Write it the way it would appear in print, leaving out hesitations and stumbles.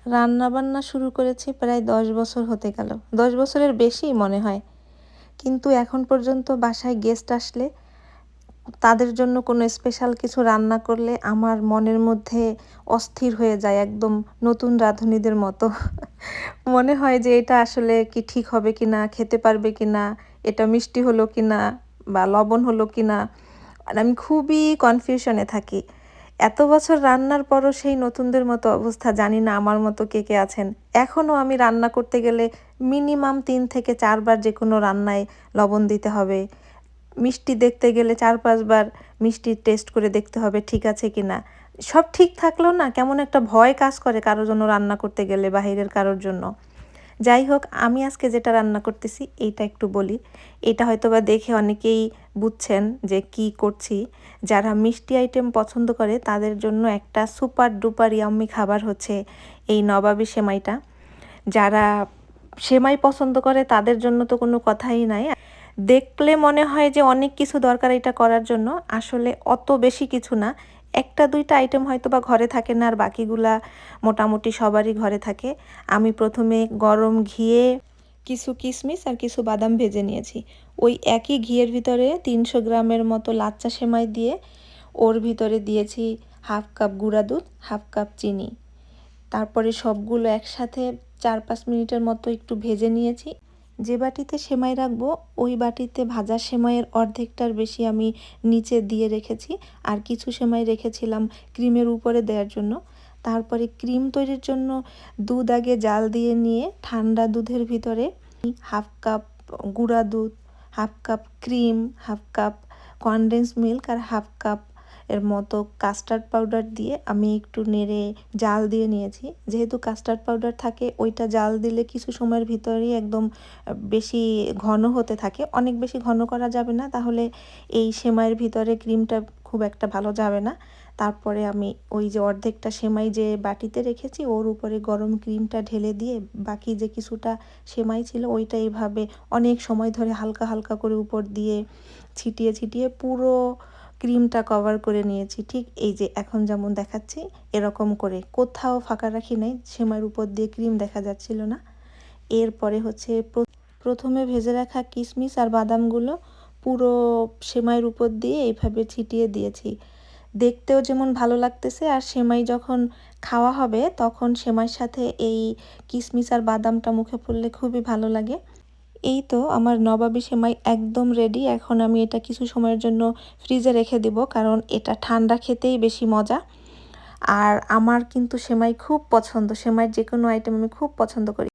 রান্নাবান্না শুরু করেছি প্রায় 10 বছর হতে গেল। 10 বছরের বেশিই মনে হয়। কিন্তু এখন পর্যন্ত বাসায় গেস্ট আসলে তাদের জন্য কোনো স্পেশাল কিছু রান্না করলে আমার মনের মধ্যে অস্থির হয়ে যায় একদম নতুন রাঁধুনিদের মতো। মনে হয় যে এটা আসলে কি ঠিক হবে কিনা, খেতে পারবে কিনা, এটা মিষ্টি হলো কিনা বা লবণ হলো কিনা। আর আমি খুবই কনফিউশনে থাকি। এত বছর রান্নার পরও সেই নতুনদের মতো অবস্থা, জানি না আমার মতো কে কে আছেন। এখনও আমি রান্না করতে গেলে মিনিমাম 3 থেকে 4 বার যে কোনো রান্নায় লবণ দিতে হবে। মিষ্টি দেখতে গেলে 4-5 বার মিষ্টি টেস্ট করে দেখতে হবে ঠিক আছে কিনা। সব ঠিক থাকলেও না কেমন একটা ভয় কাজ করে কারোর জন্য রান্না করতে গেলে, বাহিরের কারোর জন্য। যাই হোক, আমি আজকে যেটা রান্না করতেছি এইটা একটু বলি। এটা হয়তোবা দেখে অনেকেই বুঝছেন যে কি করছি। যারা মিষ্টি আইটেম পছন্দ করে তাদের জন্য একটা সুপার ডুপার ইয়াম্মি খাবার হচ্ছে এই নবাবী সেমাইটা। যারা সেমাই পছন্দ করে তাদের জন্য তো কোনো কথাই নাই। দেখলে মনে হয় যে অনেক কিছু দরকার এটা করার জন্য, আসলে অত বেশি কিছু না। 1-2টা আইটেম হয়তো বা ঘরে থাকে না, আর বাকিগুলা মোটামুটি সবারই ঘরে থাকে। আমি প্রথমে গরম ঘিয়ে কিছু কিশমিশ আর কিছু বাদাম ভেজে নিয়েছি। ওই একই ঘিয়ের ভিতরে 300 গ্রামের মতো লাচ্চা সেমাই দিয়ে ওর ভিতরে দিয়েছি 1/2 কাপ গুঁড়া দুধ, 1/2 কাপ চিনি। তারপরে সবগুলো একসাথে 4-5 মিনিটের মতো একটু ভেজে নিয়েছি। যে বাটিতে সেমাই রাখবো ওই বাটিতে ভাজা সেমাইয়ের অর্ধেকটার বেশি আমি নিচে দিয়ে রেখেছি, আর কিছু সেমাই রেখেছিলাম ক্রিমের উপরে দেওয়ার জন্য। তারপরে ক্রিম তৈরির জন্য দুধ আগে জাল দিয়ে নিয়ে ঠান্ডা দুধের ভিতরে 1/2 কাপ গুঁড়া দুধ, 1/2 cup cream, 1/2 cup condensed milk আর 1/2 কাপ এর মতো কাস্টার্ড পাউডার দিয়ে আমি একটু নেড়ে জাল দিয়ে নিয়েছি। যেহেতু কাস্টার্ড পাউডার থাকে ওইটা জাল দিলে কিছু সময়ের ভিতরেই একদম বেশি ঘন হতে থাকে। অনেক বেশি ঘন করা যাবে না, তাহলে এই সেমাইয়ের ভিতরে ক্রিমটা খুব একটা ভালো যাবে না। তারপরে আমি ওই যে অর্ধেকটা সেমাই যে বাটিতে রেখেছি ওর উপরে গরম ক্রিমটা ঢেলে দিয়ে বাকি যে কিছুটা সেমাই ছিল ওইটা এইভাবে অনেক সময় ধরে হালকা হালকা করে উপর দিয়ে ছিটিয়ে ছিটিয়ে পুরো ক্রিমটা কভার করে নিয়েছি। ঠিক এই যে এখন যেমন দেখাচ্ছি এরকম করে, কোথাও ফাঁকা রাখি নাই, সেমাইয়ের উপর দিয়ে ক্রিম দেখা যাচ্ছিল না। এরপরে হচ্ছে প্রথমে ভেজে রাখা কিশমিশ আর বাদামগুলো পুরো সেমাইয়ের উপর দিয়ে এইভাবে ছিটিয়ে দিয়েছি। দেখতেও যেমন ভালো লাগতেছে, আর সেমাই যখন খাওয়া হবে তখন সেমাইয়ের সাথে এই কিশমিশ আর বাদামটা মুখে পড়লে খুবই ভালো লাগে। এই তো আমার নবাবী সেমাই একদম রেডি। এখন আমি এটা কিছু সময়ের জন্য ফ্রিজে রেখে দিব, কারণ এটা ঠান্ডা খেতেই বেশি মজা। আর আমার কিন্তু সেমাই খুব পছন্দ, সেমাইয়ের যে কোনো আইটেম আমি খুব পছন্দ করি।